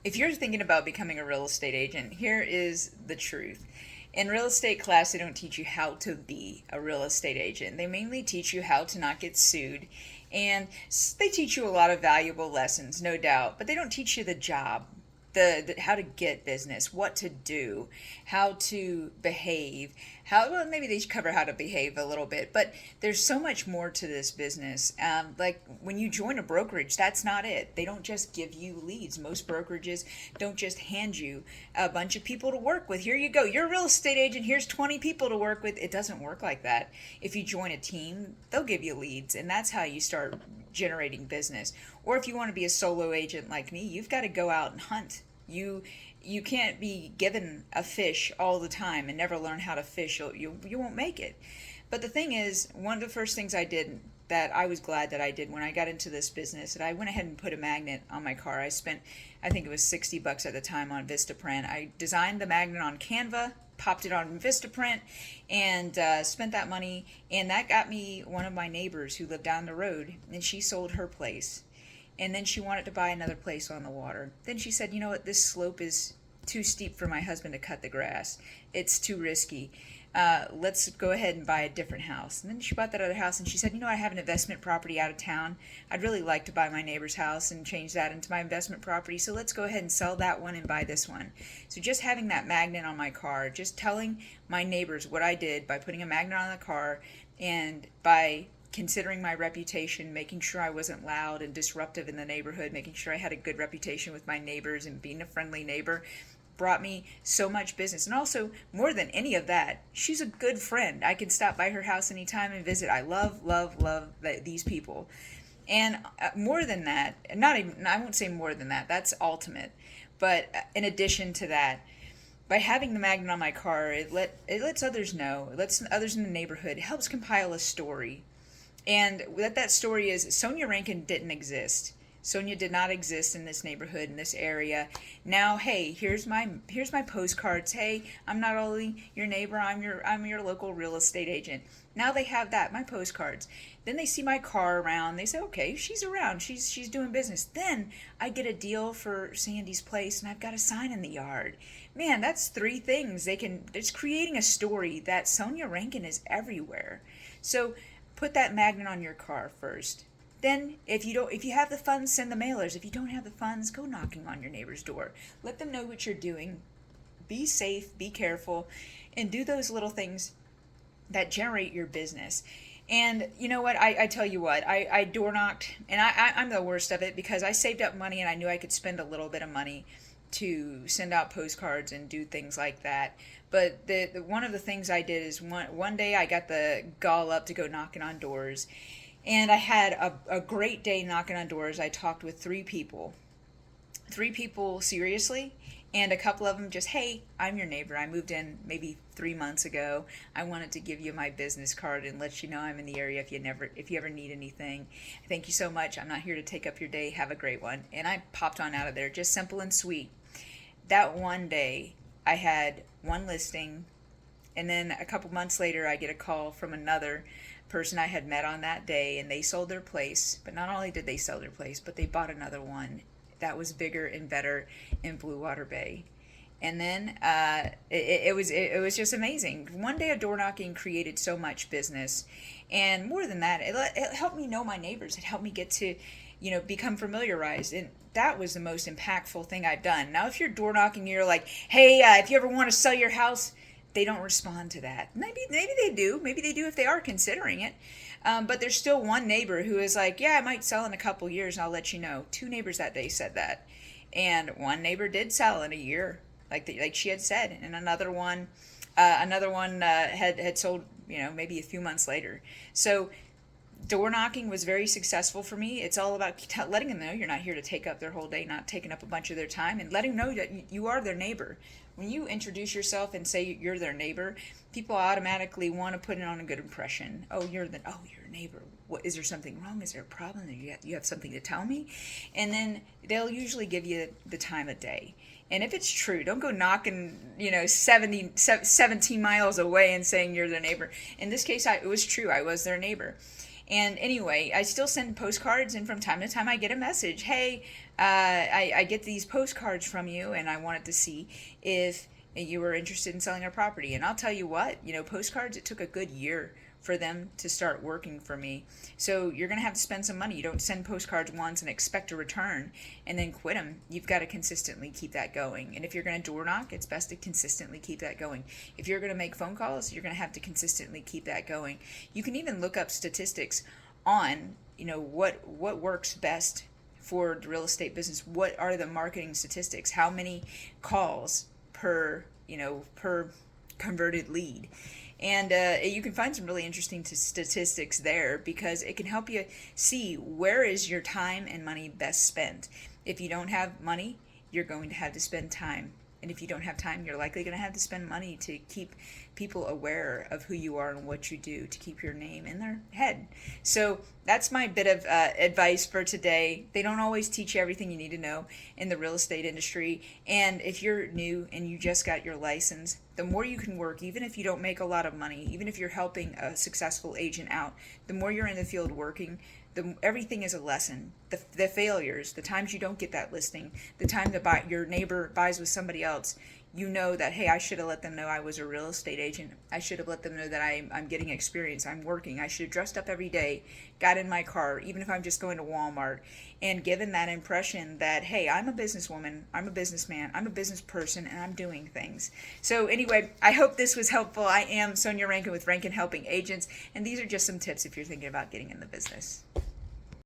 If you're thinking about becoming a real estate agent, here is the truth. In real estate class, they don't teach you how to be a real estate agent. They mainly teach you how to not get sued. And they teach you a lot of valuable lessons, no doubt, but they don't teach you the job, the how to get business, what to do, how to behave, how well maybe they should cover how to behave a little bit, but there's so much more to this business. Like when you join a brokerage, that's not it. They don't just give you leads. Most brokerages don't just hand you a bunch of people to work with. Here you go, you're a real estate agent. Here's 20 people to work with. It doesn't work like that. If you join a team, they'll give you leads, and that's how you start generating business. Or if you want to be a solo agent like me, you've got to go out and hunt. You can't be given a fish all the time and never learn how to fish. You won't make it. But the thing is, one of the first things I did that I was glad that I did when I got into this business, that I went ahead and put a magnet on my car. I spent, I think it was $60 at the time on Vistaprint. I designed the magnet on Canva, popped it on Vistaprint, and spent that money. And that got me one of my neighbors who lived down the road, and she sold her place. And then she wanted to buy another place on the water. Then she said, you know what, this slope is too steep for my husband to cut the grass. It's too risky. Let's go ahead and buy a different house. And then she bought that other house, and she said, you know, I have an investment property out of town. I'd really like to buy my neighbor's house and change that into my investment property. So let's go ahead and sell that one and buy this one. So just having that magnet on my car, just telling my neighbors what I did by putting a magnet on the car and by considering my reputation, making sure I wasn't loud and disruptive in the neighborhood, making sure I had a good reputation with my neighbors and being a friendly neighbor, brought me so much business. And also, more than any of that, she's a good friend. I can stop by her house anytime and visit. I love, love, love these people. And more than that, not even, I won't say more than that, that's ultimate. But in addition to that, by having the magnet on my car, it lets others know, it lets others in the neighborhood, it helps compile a story. And what that story is, Sonja Rankin didn't exist. Sonja did not exist in this neighborhood, in this area. Now, hey, here's my postcards. Hey, I'm not only your neighbor, I'm your local real estate agent. Now they have that, my postcards. Then they see my car around. They say, okay, she's around. She's doing business. Then I get a deal for Sandy's place, and I've got a sign in the yard. Man, that's three things. It's creating a story that Sonja Rankin is everywhere. So put that magnet on your car first. Then if you have the funds, send the mailers. If you don't have the funds, go knocking on your neighbor's door. Let them know what you're doing. Be safe, be careful, and do those little things that generate your business. And you know what? I tell you what, I door knocked, and I'm the worst of it because I saved up money and I knew I could spend a little bit of money to send out postcards and do things like that. But the one of the things I did is one day I got the gall up to go knocking on doors, and I had a great day knocking on doors. I talked with three people seriously, and a couple of them just, hey, I'm your neighbor. I moved in maybe 3 months ago. I wanted to give you my business card and let you know I'm in the area if you ever need anything. Thank you so much. I'm not here to take up your day. Have a great one. And I popped on out of there, just simple and sweet. That one day, I had one listing, and then a couple months later, I get a call from another person I had met on that day, and they sold their place. But not only did they sell their place, but they bought another one that was bigger and better in Blue Water Bay. And then it was just amazing. One day of door knocking created so much business, and more than that, it helped me know my neighbors. It helped me get to, become familiarized, and that was the most impactful thing I've done. Now, if you're door knocking, you're like, hey, if you ever want to sell your house, they don't respond to that. Maybe they do. Maybe they do if they are considering it. But there's still one neighbor who is like, yeah, I might sell in a couple years, and I'll let you know. Two neighbors that day said that, and one neighbor did sell in a year, like she had said, and another one had sold, maybe a few months later. So door knocking was very successful for me. It's all about letting them know you're not here to take up their whole day, not taking up a bunch of their time, and letting them know that you are their neighbor. When you introduce yourself and say you're their neighbor, people automatically want to put it on a good impression. Oh, you're a neighbor. What, is there something wrong? Is there a problem? You have something to tell me? And then they'll usually give you the time of day. And if it's true, don't go knocking, 17 miles away and saying you're their neighbor. In this case, it was true. I was their neighbor. And anyway, I still send postcards, and from time to time I get a message. Hey, I get these postcards from you, and I wanted to see if you were interested in selling our property. And I'll tell you what, postcards, it took a good year for them to start working for me. So you're going to have to spend some money. You don't send postcards once and expect a return and then quit them. You've got to consistently keep that going. And if you're going to door knock, it's best to consistently keep that going. If you're going to make phone calls, you're going to have to consistently keep that going. You can even look up statistics on, what works best for the real estate business. What are the marketing statistics? How many calls per converted lead? And you can find some really interesting statistics there, because it can help you see where is your time and money best spent. If you don't have money, you're going to have to spend time. And if you don't have time, you're likely going to have to spend money to keep people aware of who you are and what you do, to keep your name in their head. So that's my bit of advice for today. They don't always teach you everything you need to know in the real estate industry. And if you're new and you just got your license, the more you can work, even if you don't make a lot of money, even if you're helping a successful agent out, the more you're in the field working, everything is a lesson. The failures, the times you don't get that listing, the time your neighbor buys with somebody else, you know that, hey, I should have let them know I was a real estate agent. I should have let them know that I'm getting experience. I'm working. I should have dressed up every day, got in my car, even if I'm just going to Walmart, and given that impression that, hey, I'm a businesswoman, I'm a businessman, I'm a business person, and I'm doing things. So anyway, I hope this was helpful. I am Sonja Rankin with Rankin Helping Agents, and these are just some tips if you're thinking about getting in the business.